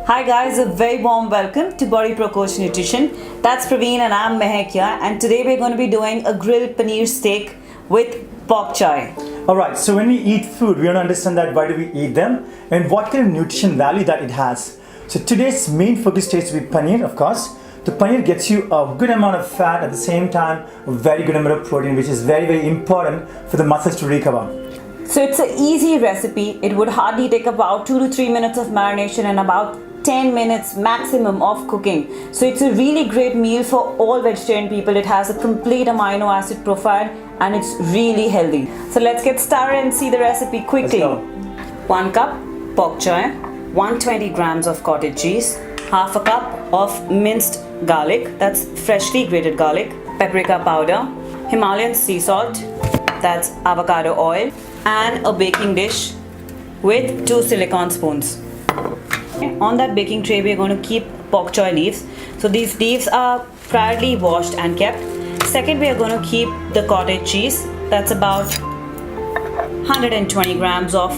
Hi guys, a very warm welcome to BodyProCoach Nutrition. That's Praveen and I'm Maahek here, and today we're going to be doing a grilled paneer steak with bok choy. Alright, so when we eat food, we want to understand that why do we eat them and what kind of nutrition value that it has. So today's main focus stays to be paneer, of course. The paneer gets you a good amount of fat, at the same time a very good amount of protein, which is very important for the muscles to recover. So it's an easy recipe. It would hardly take about 2 to 3 minutes of marination and about 10 minutes maximum of cooking. So it's a really great meal for all vegetarian people. It has a complete amino acid profile and it's really healthy. So let's get started and see the recipe quickly. 1 cup bok choy, 120 grams of cottage cheese, half a cup of minced garlic, that's freshly grated garlic, paprika powder, Himalayan sea salt, that's avocado oil, and a baking dish with 2 silicone spoons. On that baking tray, we're going to keep bok choy leaves. So these leaves are priorly washed and kept. Second, we are going to keep the cottage cheese. That's about 120 grams of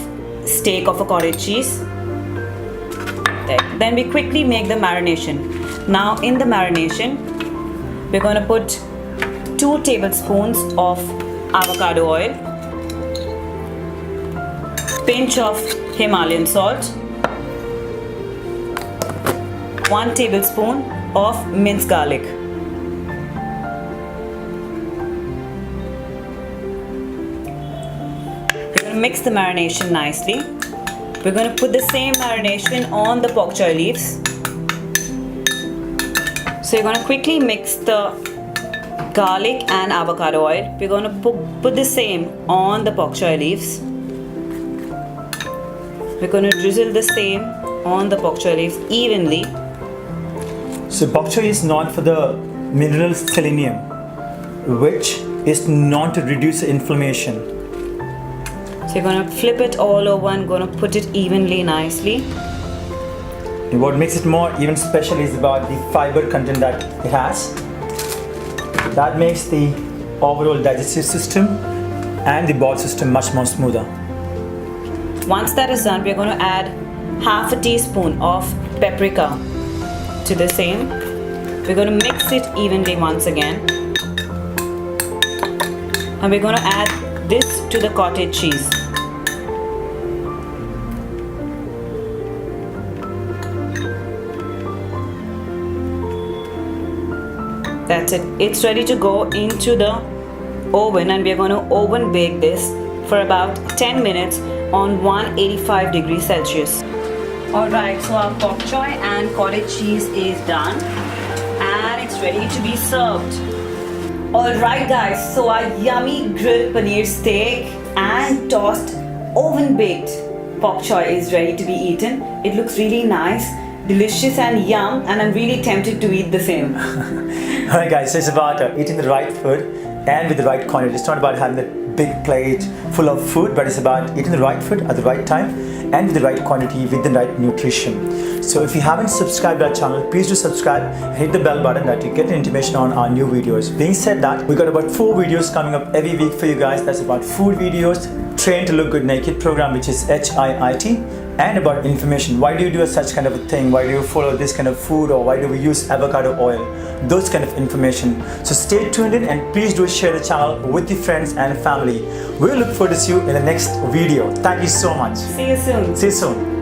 steak of a cottage cheese. Then we quickly make the marination. Now in the marination, we're going to put 2 tablespoons of avocado oil, pinch of Himalayan salt, 1 tablespoon of minced garlic. We're going to mix the marination nicely. We're going to put the same marination on the bok choy leaves. So you're going to quickly mix the garlic and avocado oil. We're going to put the same on the bok choy leaves. We're going to drizzle the same on the bok choy leaves evenly. So bok choy is known for the mineral selenium, which is known to reduce inflammation. So you're going to flip it all over and going to put it evenly nicely. And what makes it more even special is about the fiber content that it has. That makes the overall digestive system and the bowel system much more smoother. Once that is done, we're going to add half a teaspoon of paprika to the same. We're going to mix it evenly once again. And we're going to add this to the cottage cheese. That's it. It's ready to go into the oven, and we're going to oven bake this for about 10 minutes on 185 degrees Celsius. Alright, so our bok choy and cottage cheese is done and it's ready to be served. Alright guys, so our yummy grilled paneer steak and tossed oven baked bok choy is ready to be eaten. It looks really nice, delicious and yum, and I'm really tempted to eat the same. Alright guys, so it's about eating the right food and with the right quantity. It's not about having that big plate full of food, but it's about eating the right food at the right time and with the right quantity with the right nutrition. So if you haven't subscribed to our channel, please do subscribe and hit the bell button that you get information on our new videos. Being said that, we got about 4 videos coming up every week for you guys. That's about food videos, Train to Look Good Naked program, which is HIIT, and about information. Why do you do such kind of a thing? Why do you follow this kind of food, or why do we use avocado oil? Those kind of information. So stay tuned in and please do share the channel with your friends and family. We'll look forward to see you in the next video. Thank you so much. See you soon. See you soon.